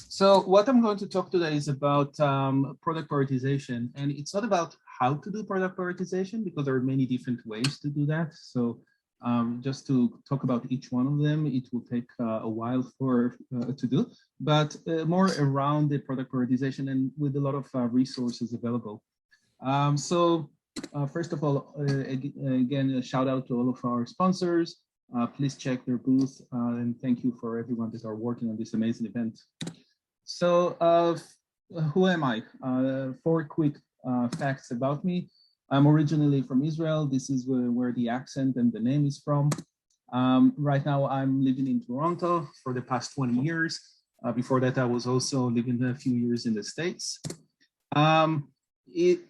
So what I'm going to talk today is about product prioritization, and it's not about how to do product prioritization because there are many different ways to do that. So just to talk about each one of them, it will take a while to do, but more around the product prioritization and with a lot of resources available. First of all, again, a shout out to all of our sponsors. Please check their booth, and thank you for everyone that are working on this amazing event. So who am I? Four quick facts about me. I'm originally from Israel. This is where the accent and the name is from. Right now I'm living in Toronto for the past 20 years. Before that, I was also living a few years in the States.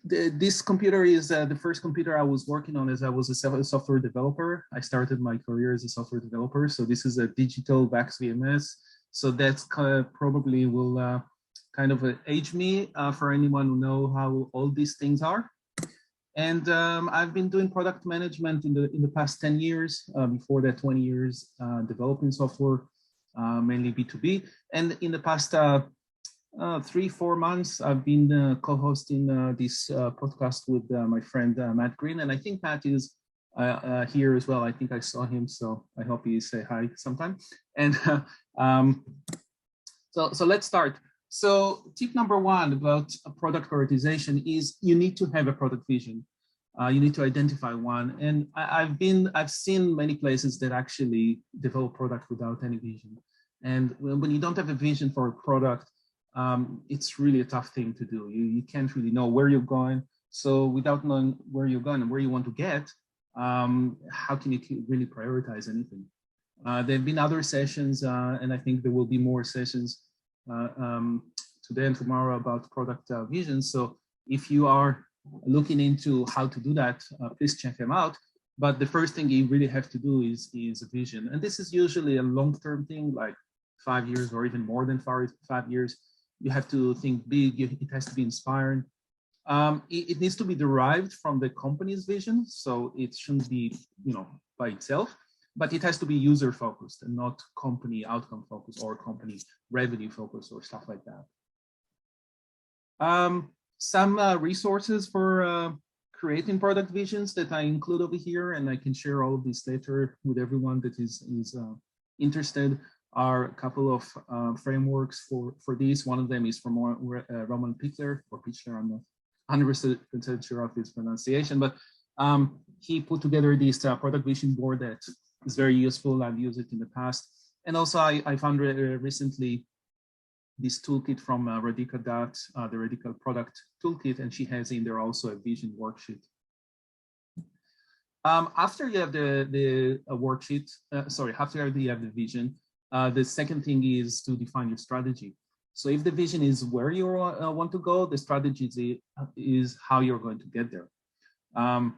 This computer is the first computer I was working on as I was a software developer. I started my career as a software developer. So this is a digital VAX VMS. So that's probably will kind of age me for anyone who know how old these things are. And I've been doing product management in the past 10 years. Before that, 20 years developing software, mainly B2B. And in the past 3-4 months, I've been co-hosting this podcast with my friend Matt Green, and I think Matt is here as well. I think I saw him, so I hope he say hi sometime. And so let's start. So tip number one about product prioritization is you need to have a product vision. You need to identify one, and I've seen many places that actually develop product without any vision. And when you don't have a vision for a product, it's really a tough thing to do. You can't really know where you're going. So without knowing where you're going and where you want to get, how can you really prioritize anything? There have been other sessions, and I think there will be more sessions today and tomorrow about product vision. So if you are looking into how to do that, please check them out. But the first thing you really have to do is a vision. And this is usually a long-term thing, like 5 years or even more than 5 years. You have to think big. It has to be inspiring. It needs to be derived from the company's vision, so it shouldn't be, by itself, but it has to be user focused and not company outcome focused or company revenue focused or stuff like that. Some resources for creating product visions that I include over here, and I can share all of this later with everyone that is interested. Are a couple of frameworks for this. One of them is from Roman Pichler, I'm not 100% sure of his pronunciation, but he put together this product vision board that is very useful. I've used it in the past. And also I found recently this toolkit from Radhika Dutt, the Radical Product Toolkit, and she has in there also a vision worksheet. After you have the worksheet, after you have the vision, the second thing is to define your strategy. So if the vision is where you want to go, the strategy is how you're going to get there. And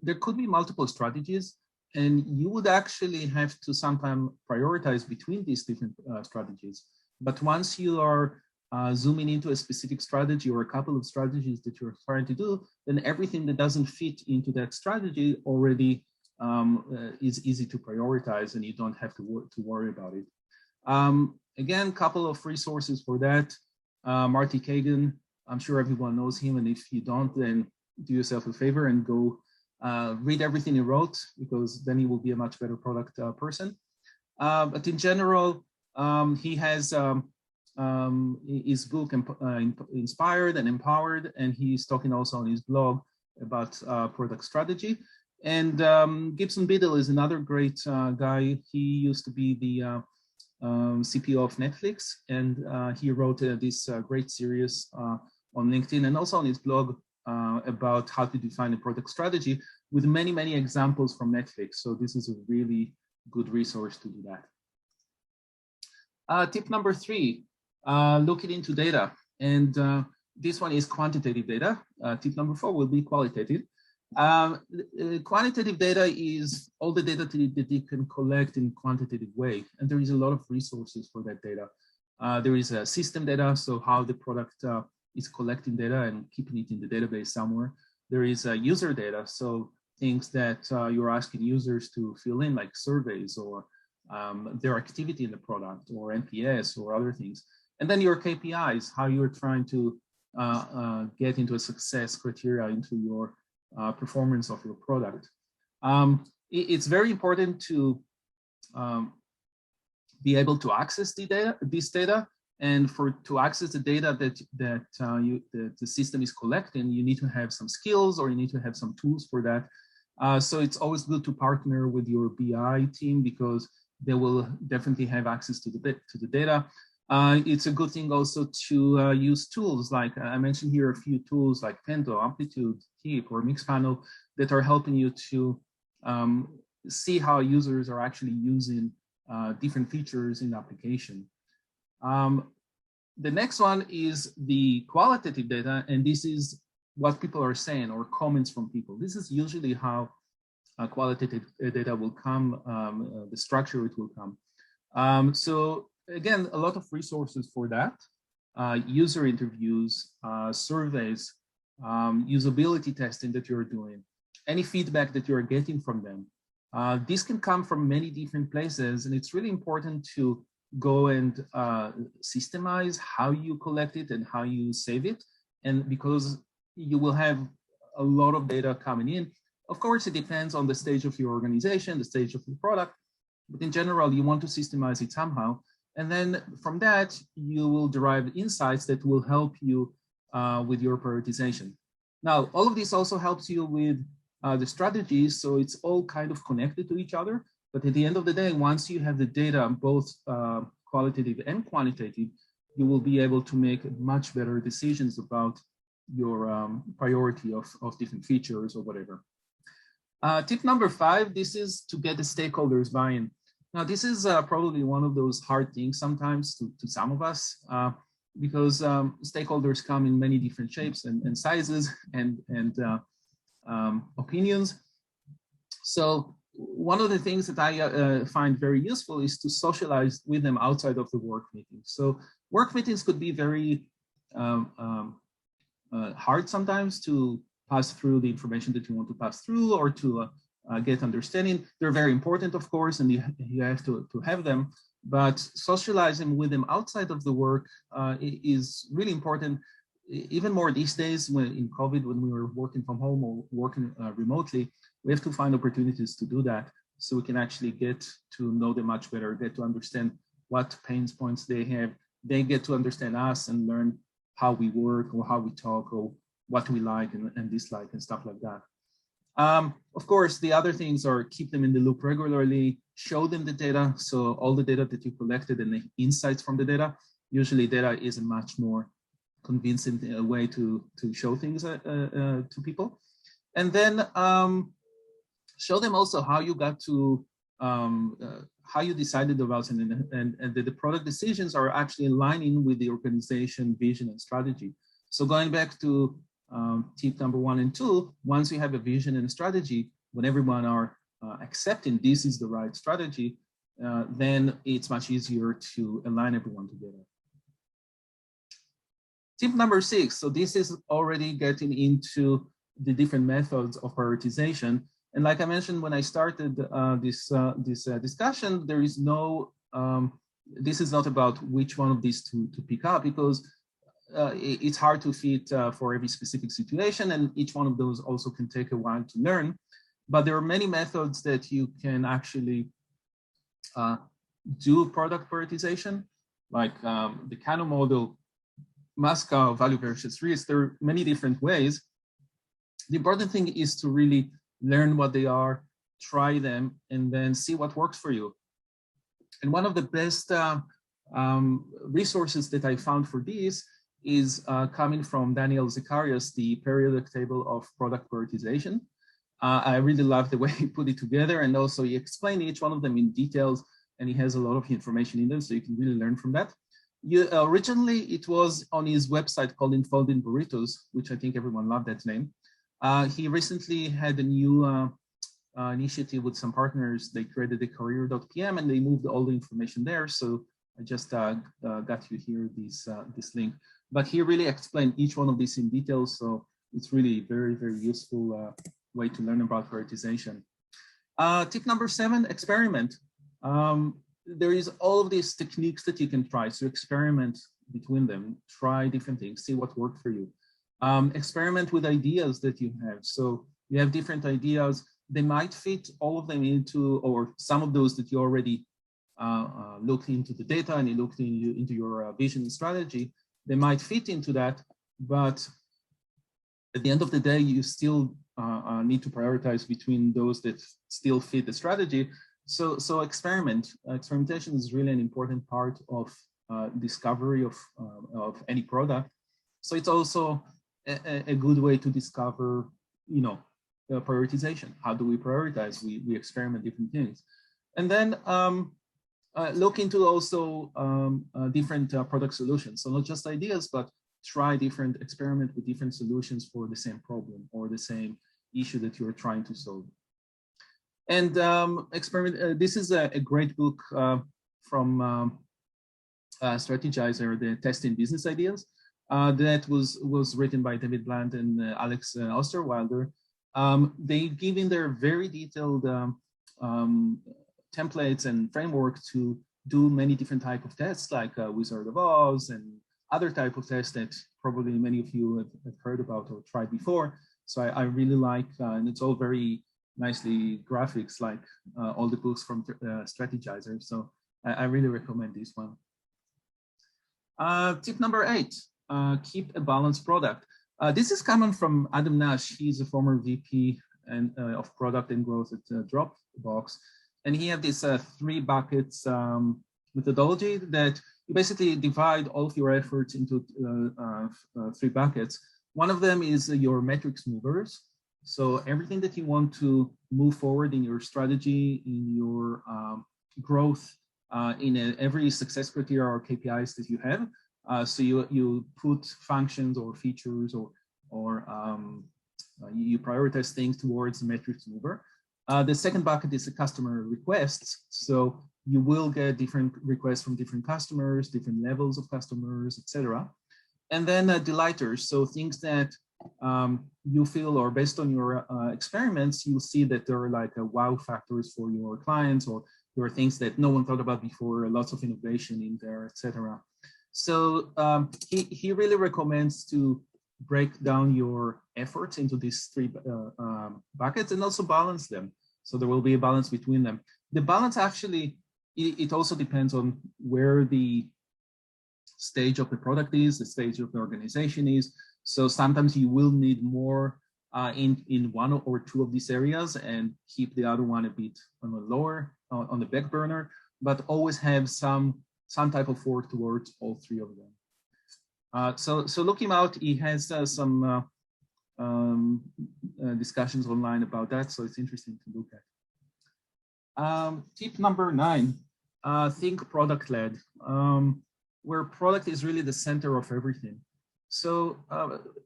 there could be multiple strategies, and you would actually have to sometimes prioritize between these different strategies. But once you are zooming into a specific strategy or a couple of strategies that you're trying to do, then everything that doesn't fit into that strategy already is easy to prioritize, and you don't have to worry about it. Again, couple of resources for that. Marty Kagan, I'm sure everyone knows him, and if you don't, then do yourself a favor and go read everything he wrote, because then he will be a much better product person. But in general, he has his book Inspired and Empowered, and he's talking also on his blog about product strategy. And Gibson Biddle is another great guy. He used to be the CPO of Netflix, and he wrote this great series on LinkedIn and also on his blog about how to define a product strategy with many, many examples from Netflix. So this is a really good resource to do that. Tip number 3, looking into data. And this one is quantitative data. Tip number 4 will be qualitative. Quantitative data is all the data that you can collect in quantitative way, and there is a lot of resources for that data. There is a system data, so how the product is collecting data and keeping it in the database somewhere. There is user data, so things that you're asking users to fill in, like surveys or their activity in the product or NPS or other things. And then your KPIs, how you're trying to get into a success criteria into your performance of your product. It's very important to be able to access this data, and to access the data that the system is collecting, you need to have some skills or you need to have some tools for that. So it's always good to partner with your BI team because they will definitely have access to the data. It's a good thing also to use tools like I mentioned here a few tools like Pento, Amplitude, Keep, or Mixpanel that are helping you to see how users are actually using different features in the application. The next one is the qualitative data, and this is what people are saying or comments from people. This is usually how qualitative data will come, the structure it will come. So again, a lot of resources for that, user interviews, surveys, usability testing that you're doing, any feedback that you're getting from them. This can come from many different places, and it's really important to go and systemize how you collect it and how you save it. And because you will have a lot of data coming in, of course, it depends on the stage of your organization, the stage of your product, but in general, you want to systemize it somehow. And then from that, you will derive insights that will help you with your prioritization. Now, all of this also helps you with the strategies, so it's all kind of connected to each other. But at the end of the day, once you have the data, both qualitative and quantitative, you will be able to make much better decisions about your priority of different features or whatever. Tip number 5, this is to get the stakeholders buy-in. Now, this is probably one of those hard things sometimes to some of us, because stakeholders come in many different shapes and sizes and opinions. So one of the things that I find very useful is to socialize with them outside of the work meeting. So work meetings could be very hard sometimes to pass through the information that you want to pass through or to get understanding. They're very important, of course, and you have to have them, but socializing with them outside of the work is really important, even more these days when in COVID, when we were working from home or working remotely. We have to find opportunities to do that so we can actually get to know them much better, get to understand what pain points they have. They get to understand us and learn how we work or how we talk or what we like and dislike and stuff like that. Of course, the other things are keep them in the loop regularly, show them the data. So all the data that you collected and the insights from the data, usually data is a much more convincing way to show things to people. And then show them also how you got to, how you decided about it and that the product decisions are actually aligning with the organization vision and strategy. So going back to tip number 1 and 2, once you have a vision and a strategy, when everyone are accepting this is the right strategy, then it's much easier to align everyone together. Tip number 6, so this is already getting into the different methods of prioritization. And like I mentioned, when I started this discussion, there is no, this is not about which one of these to pick up, because it's hard to fit for every specific situation, and each one of those also can take a while to learn. But there are many methods that you can actually do product prioritization, like the Kano model, Moshe, value versus risk. There are many different ways. The important thing is to really learn what they are, try them, and then see what works for you. And one of the best resources that I found for this is coming from Daniel Zacharias, the periodic table of product prioritization. I really love the way he put it together, and also he explained each one of them in details, and he has a lot of information in them, so you can really learn from that. Originally, it was on his website called Unfolding Burritos, which I think everyone loved that name. He recently had a new initiative with some partners. They created a career.pm and they moved all the information there. So I just got you here this link. But he really explained each one of these in detail. So it's really very, very useful way to learn about prioritization. Tip number 7, experiment. there is all of these techniques that you can try. So experiment between them, try different things, see what worked for you. Experiment with ideas that you have. So you have different ideas. They might fit all of them into, or some of those that you already looked into the data and you looked into your vision and strategy. They might fit into that, but at the end of the day, you still need to prioritize between those that still fit the strategy. So experimentation is really an important part of discovery of any product. So it's also a good way to discover, prioritization. How do we prioritize? We experiment different things. And then look into also different product solutions. So not just ideas, but try experiment with different solutions for the same problem or the same issue that you're trying to solve. And this is a great book from Strategizer, the Testing Business Ideas, that was written by David Bland and Alex Osterwilder. They give in their very detailed templates and framework to do many different types of tests, like Wizard of Oz and other type of tests that probably many of you have heard about or tried before. So I really like, and it's all very nicely graphics, like all the books from Strategizer. So I really recommend this one. Tip number 8, keep a balanced product. This is coming from Adam Nash. He's a former VP of product and growth at Dropbox. And he had this 3 buckets methodology that you basically divide all of your efforts into 3 buckets. One of them is your metrics movers. So everything that you want to move forward in your strategy, in your growth, in every success criteria or KPIs that you have. So you put functions or features or you prioritize things towards the metrics mover. The second bucket is the customer requests. So you will get different requests from different customers, different levels of customers, etc. And then delighters, so things that you feel, or based on your experiments, you'll see that there are like wow factors for your clients, or there are things that no one thought about before, lots of innovation in there, etc. So he really recommends to break down your efforts into these 3 buckets and also balance them. So there will be a balance between them. The balance actually, it also depends on where the stage of the product is, the stage of the organization is. So sometimes you will need more in 1 or 2 of these areas and keep the other one a bit on the lower, on the back burner, but always have some type of work towards all 3 of them. So look him out. He has some discussions online about that, so it's interesting to look at. Tip number 9, think product-led, where product is really the center of everything. So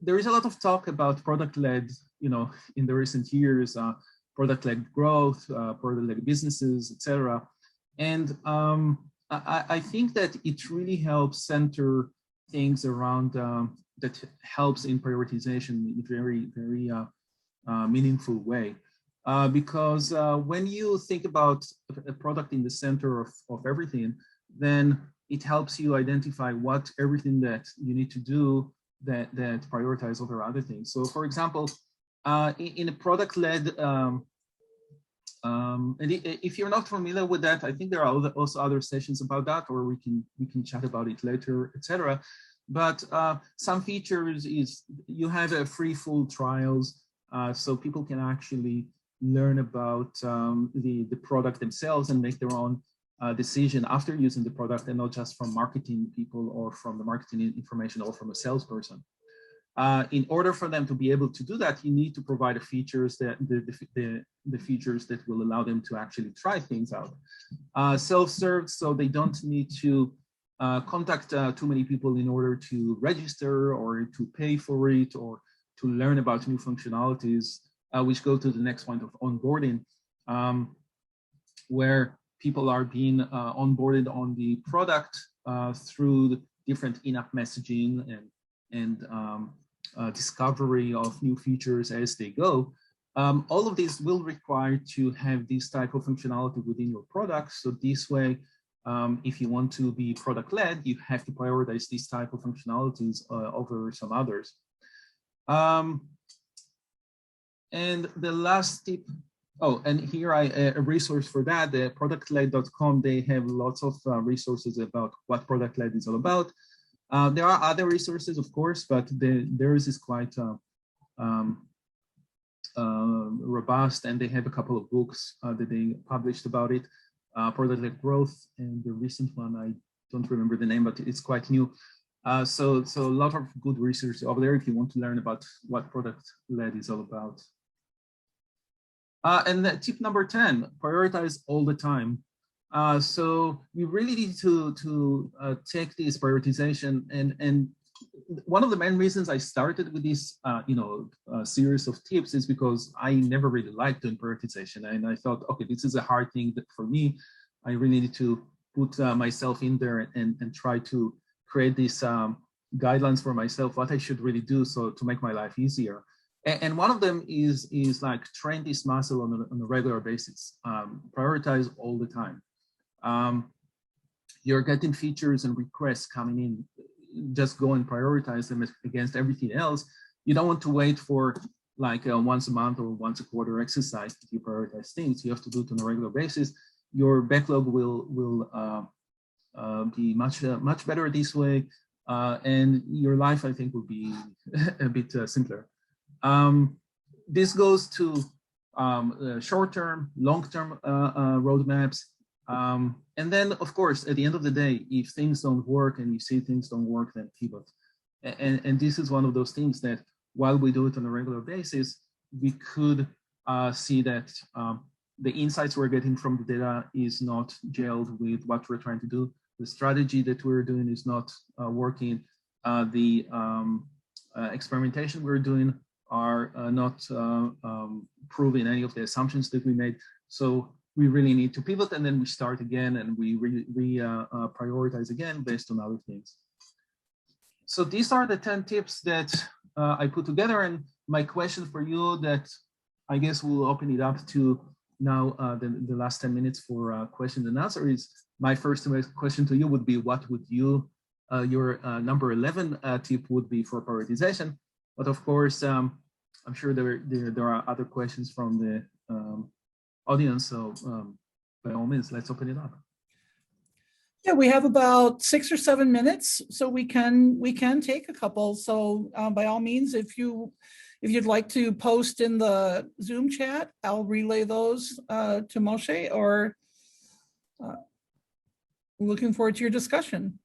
there is a lot of talk about product-led, in the recent years, product-led growth, product-led businesses, etc. And I think that it really helps center things around that helps in prioritization in a very, very meaningful way. Because when you think about a product in the center of everything, then it helps you identify what everything that you need to do that prioritize over other things. So for example, in a product-led, and if you're not familiar with that, I think there are also other sessions about that, or we can chat about it later, etc. But some features is you have a free full trials, so people can actually learn about the product themselves and make their own decision after using the product, and not just from marketing people or from the marketing information or from a salesperson. In order for them to be able to do that, you need to provide the features that the features that will allow them to actually try things out. Self-serve, so they don't need to contact too many people in order to register or to pay for it or to learn about new functionalities, which go to the next point of onboarding, where people are being onboarded on the product through the different in-app messaging and discovery of new features as they go. All of these will require to have this type of functionality within your product. So this way, if you want to be product-led, you have to prioritize these type of functionalities over some others. And the last tip, oh, and here a resource for that, the productled.com, they have lots of resources about what product-led is all about. There are other resources, of course, but theirs is quite robust, and they have a couple of books that they published about it. Product-led growth, and the recent one, I don't remember the name, but it's quite new. So a lot of good research over there if you want to learn about what product-led is all about. And tip number 10, prioritize all the time. So we really need to take this prioritization, and one of the main reasons I started with this series of tips is because I never really liked doing prioritization, and I thought, okay, this is a hard thing that for me. I really need to put myself in there and try to create these guidelines for myself, what I should really do so to make my life easier. And one of them is like train this muscle on a regular basis. Prioritize all the time. You're getting features and requests coming in. Just go and prioritize them against everything else. You don't want to wait for like a once a month or once a quarter exercise to prioritize things. You have to do it on a regular basis. Your backlog will be much better this way, and your life, I think, will be a bit simpler. This goes to short-term, long-term roadmaps. And then, of course, at the end of the day, if things don't work and you see things don't work, then pivot. And this is one of those things that while we do it on a regular basis, we could see that the insights we're getting from the data is not gelled with what we're trying to do. The strategy that we're doing is not working. The experimentation we're doing are not proving any of the assumptions that we made. So we really need to pivot, and then we start again, and we prioritize again based on other things. So these are the 10 tips that I put together, and my question for you that I guess we'll open it up to now the last 10 minutes for questions and answers is, my first question to you would be, what would you, your number 11 tip would be for prioritization? But of course, I'm sure there are other questions from the audience. So by all means, let's open it up. Yeah, we have about 6 or 7 minutes, so we can take a couple. So by all means, if you'd like to post in the Zoom chat, I'll relay those to Moshe, or looking forward to your discussion.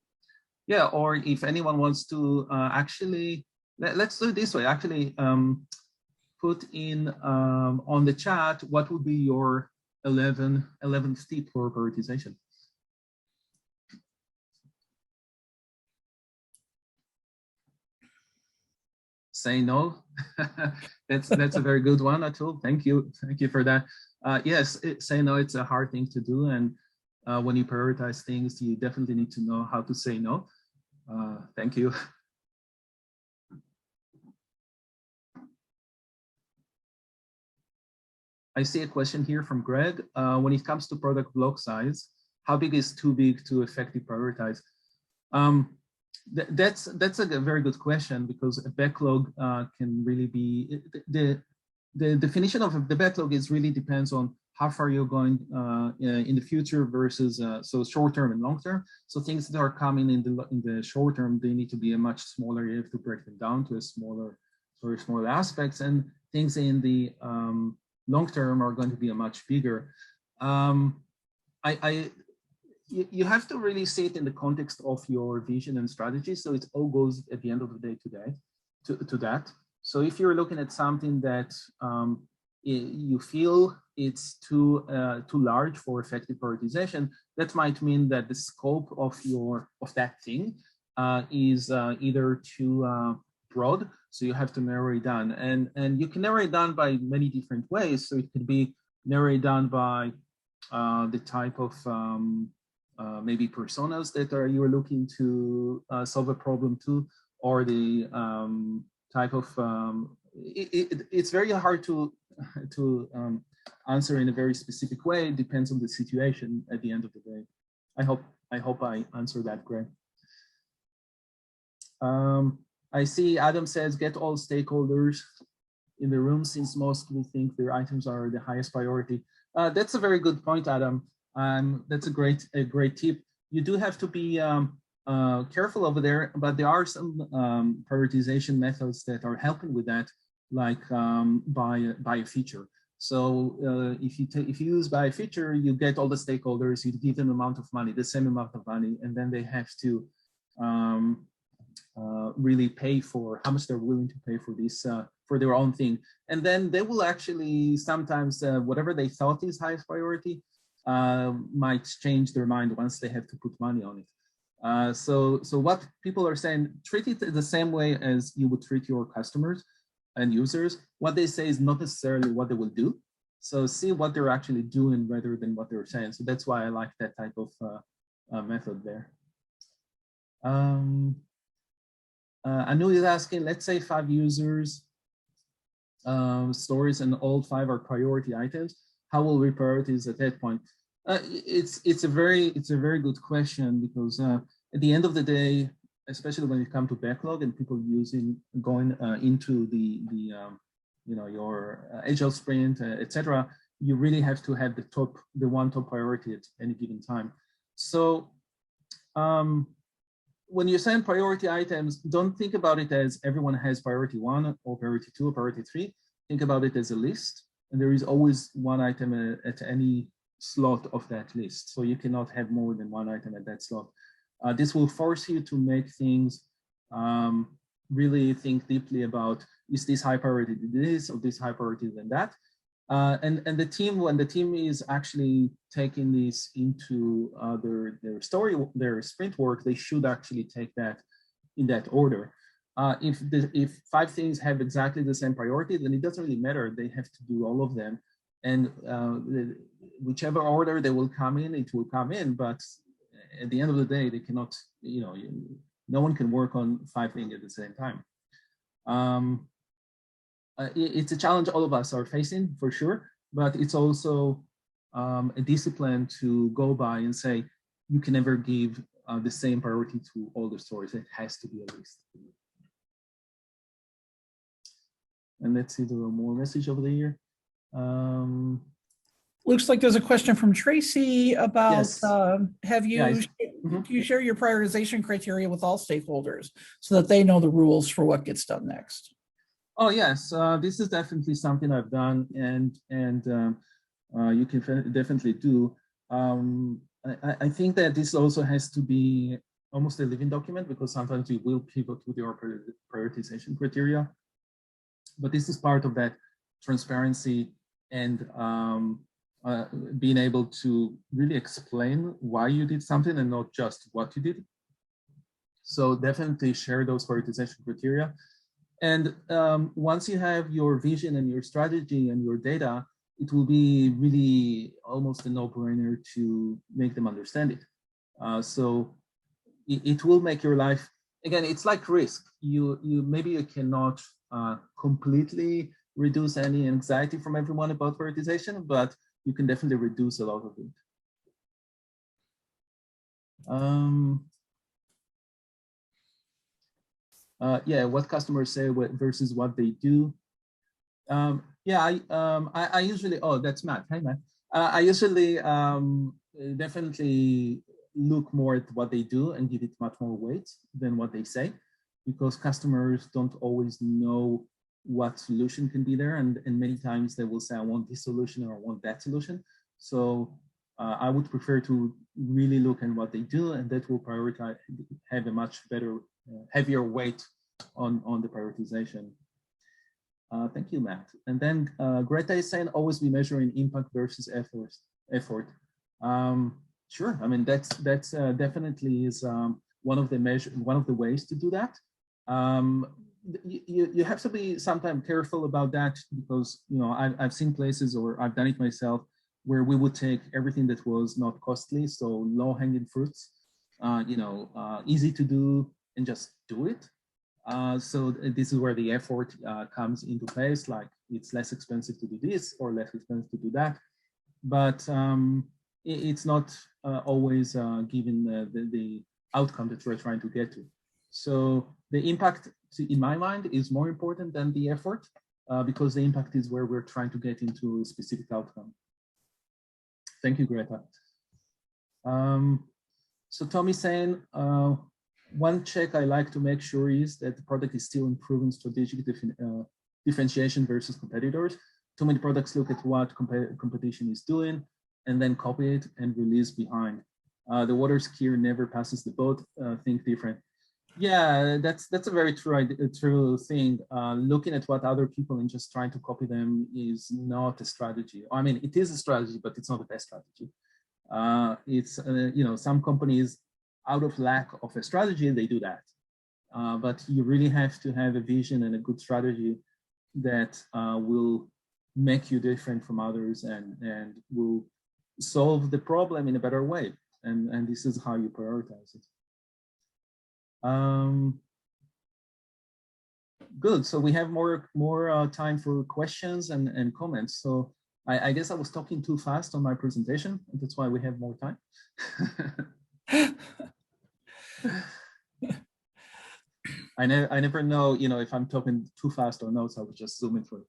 Yeah, or if anyone wants to actually, let's do it this way. Actually, put in on the chat what would be your 11th tip for prioritization. Say no. that's a very good one, Atul. Thank you for that. Yes, say no. It's a hard thing to do, and when you prioritize things, you definitely need to know how to say no. Thank you. I see a question here from Greg. When it comes to product block size, how big is too big to effectively prioritize? That's a very good question, because a backlog can really be, the definition of the backlog is really depends on how far you're going in the future versus so short term and long term. So things that are coming in the short term, they need to be a much smaller. You have to break them down to a smaller aspects, and things in the long term are going to be a much bigger. You have to really see it in the context of your vision and strategy. So it all goes at the end of the day to that. So if you're looking at something that you feel it's too large for effective prioritization, that might mean that the scope of that thing is either too broad, so you have to narrow it down, and you can narrow it down by many different ways. So it could be narrowed down by the type of maybe personas that you're looking to solve a problem to, or the type of it's very hard to answer in a very specific way. It depends on the situation at the end of the day. I hope I answered that, Greg. I see Adam says, get all stakeholders in the room since most will think their items are the highest priority. That's a very good point, Adam. That's a great tip. You do have to be careful over there, but there are some prioritization methods that are helping with that, like by a feature. So if you use by a feature, you get all the stakeholders, you give them amount of money, the same amount of money, and then they have to really pay for how much they're willing to pay for this for their own thing, and then they will actually sometimes whatever they thought is highest priority might change their mind once they have to put money on it. So what people are saying, treat it the same way as you would treat your customers and users. What they say is not necessarily what they will do. So see what they're actually doing rather than what they're saying. So that's why I like that type of method there. Anu is asking, let's say 5 users, stories, and all 5 are priority items. How will we prioritize at that point? It's a very good question, because at the end of the day, especially when it comes to backlog and people going into the your agile sprint, etc., you really have to have the one top priority at any given time. So when you're saying priority items, don't think about it as everyone has priority 1 or priority 2 or priority 3. Think about it as a list, and there is always one item at any slot of that list. So you cannot have more than one item at that slot. This will force you to make things really think deeply about, is this high priority to this, or this high priority than that? And the team, when the team is actually taking this into their sprint work, they should actually take that in that order. If 5 things have exactly the same priority, then it doesn't really matter. They have to do all of them, and whichever order they will come in, it will come in. But at the end of the day, they cannot, no one can work on 5 things at the same time. It's a challenge all of us are facing, for sure, but it's also a discipline to go by and say, you can never give the same priority to all the stories. It has to be a list. And let's see, there are more messages over here. Looks like there's a question from Tracy about, Yes. Do you share your prioritization criteria with all stakeholders so that they know the rules for what gets done next? Oh yes, this is definitely something I've done, and you can definitely do. I think that this also has to be almost a living document, because sometimes you will pivot with your prioritization criteria, but this is part of that transparency and being able to really explain why you did something and not just what you did. So definitely share those prioritization criteria. And once you have your vision and your strategy and your data, it will be really almost a no-brainer to make them understand it. So it will make your life, again, it's like risk. Maybe you cannot completely reduce any anxiety from everyone about prioritization, but you can definitely reduce a lot of it. Yeah, what customers say versus what they do. Yeah, I usually, oh, that's Matt. Hi, Matt. I usually definitely look more at what they do and give it much more weight than what they say, because customers don't always know what solution can be there. And many times they will say, I want this solution or I want that solution. So I would prefer to really look at what they do, and that will prioritize, have a much better, heavier weight on the prioritization. Thank you, Matt. And then Greta is saying, always be measuring impact versus effort. Sure, I mean, that's definitely is one of the ways to do that. You have to be sometimes careful about that, because I've seen places, or I've done it myself, where we would take everything that was not costly, so low-hanging fruits, easy to do, and just do it. So this is where the effort comes into place, like it's less expensive to do this or less expensive to do that. But it's not always given the outcome that we're trying to get to. So the impact, in my mind, is more important than the effort because the impact is where we're trying to get into a specific outcome. Thank you, Greta. So Tommy's saying, one check I like to make sure is that the product is still improving strategic differentiation versus competitors. Too many products look at what competition is doing and then copy it and release behind. The water skier never passes the boat, think different. Yeah, that's a very true thing. Looking at what other people and just trying to copy them is not a strategy. I mean, it is a strategy, but it's not the best strategy. It's, you know, some companies out of lack of a strategy, they do that. But you really have to have a vision and a good strategy that will make you different from others and will solve the problem in a better way. And this is how you prioritize it. Good, so we have more time for questions and comments. So I guess I was talking too fast on my presentation, and that's why we have more time. I never know, you know, if I'm talking too fast or not, so I was just zooming through.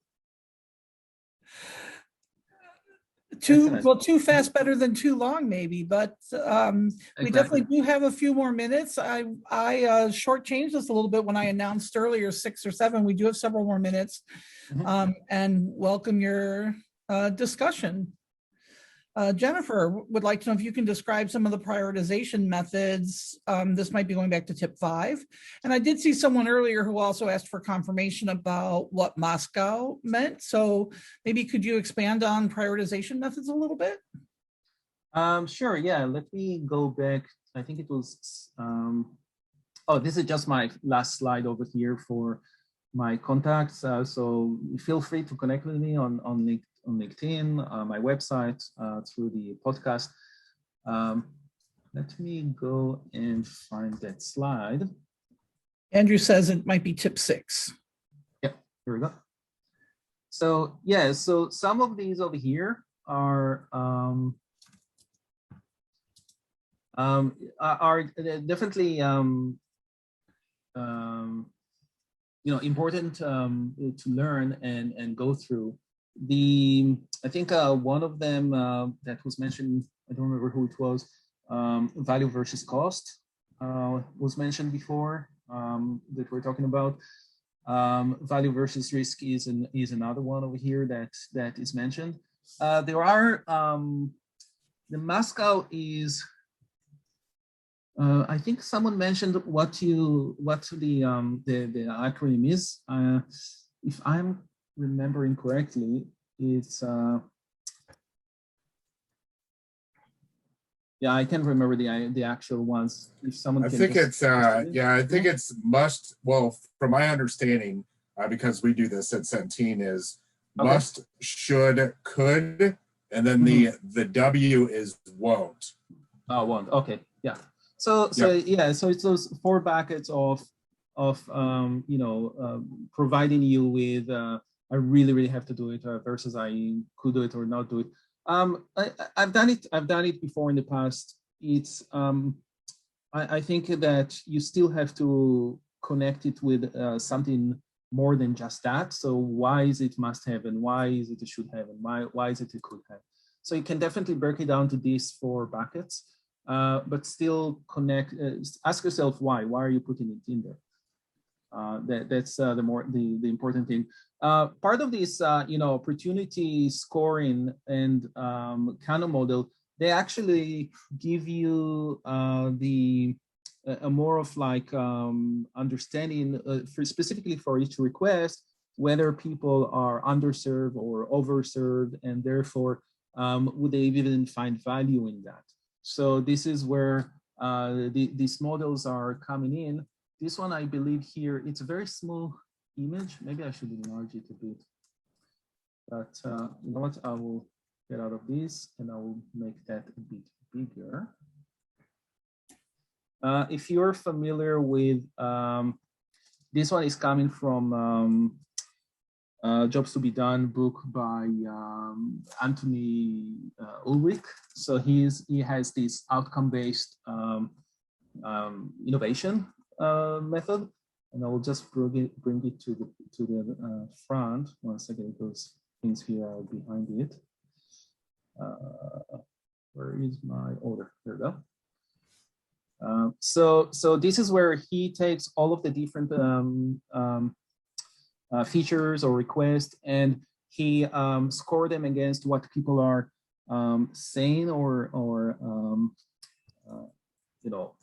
Too fast, better than too long, maybe. But we definitely do have a few more minutes. I shortchanged this a little bit when I announced earlier 6 or 7. We do have several more minutes, and welcome your discussion. Jennifer would like to know if you can describe some of the prioritization methods. This might be going back to tip 5. And I did see someone earlier who also asked for confirmation about what Moscow meant. So maybe could you expand on prioritization methods a little bit? Sure, yeah, let me go back. I think it was, oh, this is just my last slide over here for my contacts. So feel free to connect with me on LinkedIn, my website, through the podcast. Let me go and find that slide. Andrew says it might be tip 6. Yep, here we go. So yeah, so some of these over here are definitely you know, important to learn and go through. I think one of them that was mentioned, I don't remember who it was, value versus cost was mentioned before that we're talking about. Value versus risk is another one over here that is mentioned. There are, the Moscow is, I think someone mentioned what the acronym is. If I'm remembering correctly, it's yeah, I can't remember the actual ones. If someone, I think it's yeah, I think it's must. Well, from my understanding, because we do this at Centene, is must, should, could, and then the W is won't. Oh, won't. Okay, yeah. So yeah, so it's those 4 buckets of you know, providing you with I really have to do it versus I could do it or not do it. I've done it before in the past. It's I think that you still have to connect it with something more than just that. So why is it must have, and why is it a should have, and why is it a could have? So you can definitely break it down to these 4 buckets, but still connect. Ask yourself why are you putting it in there? That's the important thing. Part of this, you know, opportunity scoring and Kano model, they actually give you a more of like understanding specifically for each request, whether people are underserved or overserved, and therefore would they even find value in that. So this is where these models are coming in. This one, I believe here, it's a very small image. Maybe I should enlarge it a bit. But you know what, I will get out of this and I will make that a bit bigger. If you're familiar with This one is coming from Jobs to be Done book by Anthony Ulrich. So he has this outcome-based innovation method, and I will just bring it to the front. 1 second, because things here are behind it. Where is my order? There we go. So this is where he takes all of the different features or requests, and he score them against what people are saying or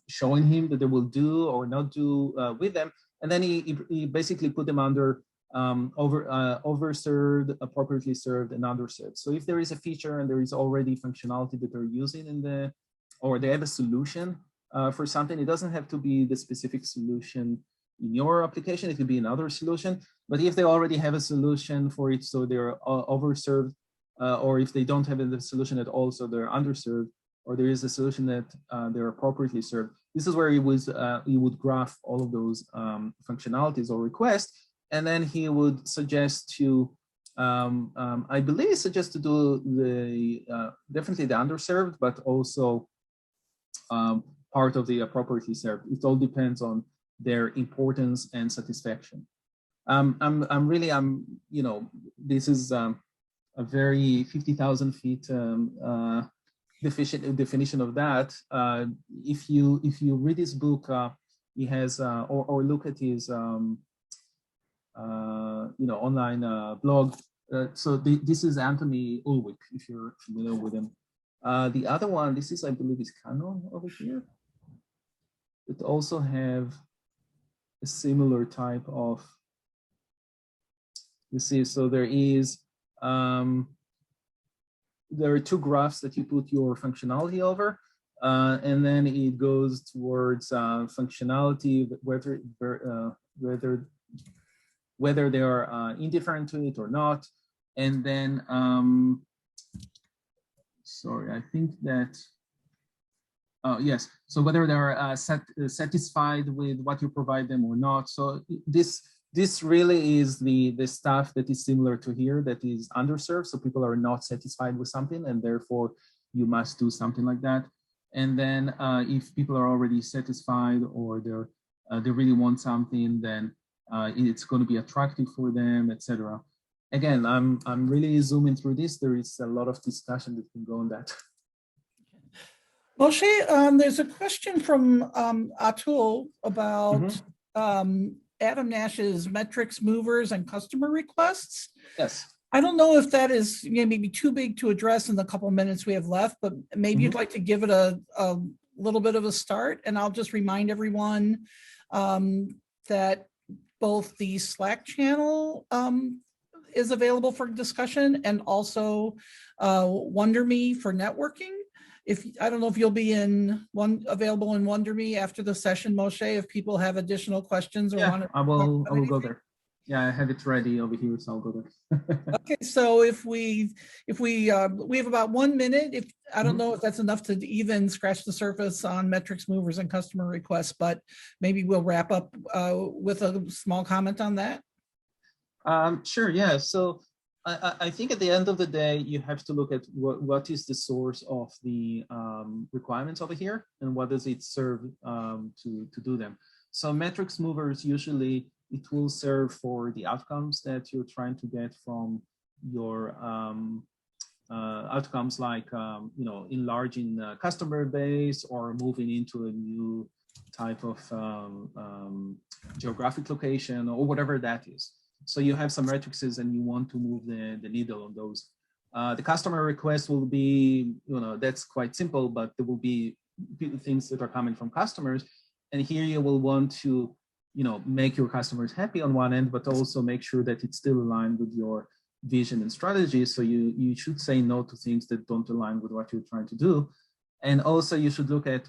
showing him that they will do or not do with them, and then he basically put them under overserved, appropriately served, and underserved. So if there is a feature and there is already functionality that they're using or they have a solution for something, it doesn't have to be the specific solution in your application, it could be another solution. But if they already have a solution for it, so they're overserved, or if they don't have a solution at all, so they're underserved, or there is a solution that they're appropriately served, this is where he would graph all of those functionalities or requests, and then he would suggest to, I believe, suggest to do definitely the underserved, but also part of the appropriately served. It all depends on their importance and satisfaction. This is a very 50,000 feet definition of that. If you read his book, he has or look at his online blog. So this is Anthony Ulrich, if you're familiar with him. The other one, this is, I believe, is Canon over here. It also have a similar type of, you see, so there are two graphs that you put your functionality over, and then it goes towards functionality, whether they are indifferent to it or not. And then, sorry, I think that, yes, so whether they're satisfied with what you provide them or not. So this really is the stuff that is similar to here, that is underserved. So people are not satisfied with something, and therefore you must do something like that. And then if people are already satisfied, or they really want something, then it's going to be attractive for them, etc. Again, I'm really zooming through this. There is a lot of discussion that can go on that. Moshe, there's a question from Atul about Adam Nash's metrics, movers, and customer requests. Yes. I don't know if that is maybe too big to address in the couple minutes we have left, but maybe you'd like to give it a little bit of a start. And I'll just remind everyone that both the Slack channel is available for discussion, and also WonderMe for networking. I don't know if you'll be available in WonderMe after the session, Moshe, if people have additional questions or want to. I will go there. Yeah, I have it ready over here, so I'll go there. Okay, so if we have about 1 minute. I don't know if that's enough to even scratch the surface on metrics, movers, and customer requests, but maybe we'll wrap up with a small comment on that. Sure, yeah. So I think at the end of the day, you have to look at what is the source of the requirements over here, and what does it serve to do them. So metrics movers, usually it will serve for the outcomes that you're trying to get from your outcomes, like enlarging customer base, or moving into a new type of geographic location, or whatever that is. So you have some matrices and you want to move the needle on those. The customer request will be, that's quite simple, but there will be things that are coming from customers. And here you will want to, make your customers happy on one end, but also make sure that it's still aligned with your vision and strategy. So you should say no to things that don't align with what you're trying to do. And also you should look at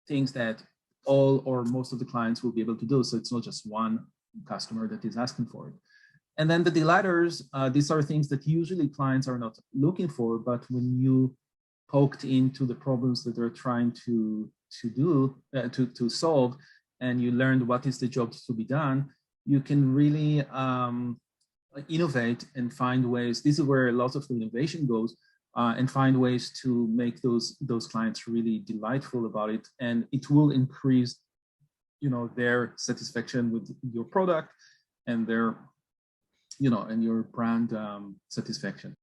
things that all or most of the clients will be able to do. So it's not just one customer that is asking for it. And then the delighters, these are things that usually clients are not looking for, but when you poked into the problems that they're trying to solve, and you learned what is the job to be done, you can really innovate and find ways. This is where lots of the innovation goes, and find ways to make those clients really delightful about it, and it will increase, their satisfaction with your product and their, and your brand satisfaction.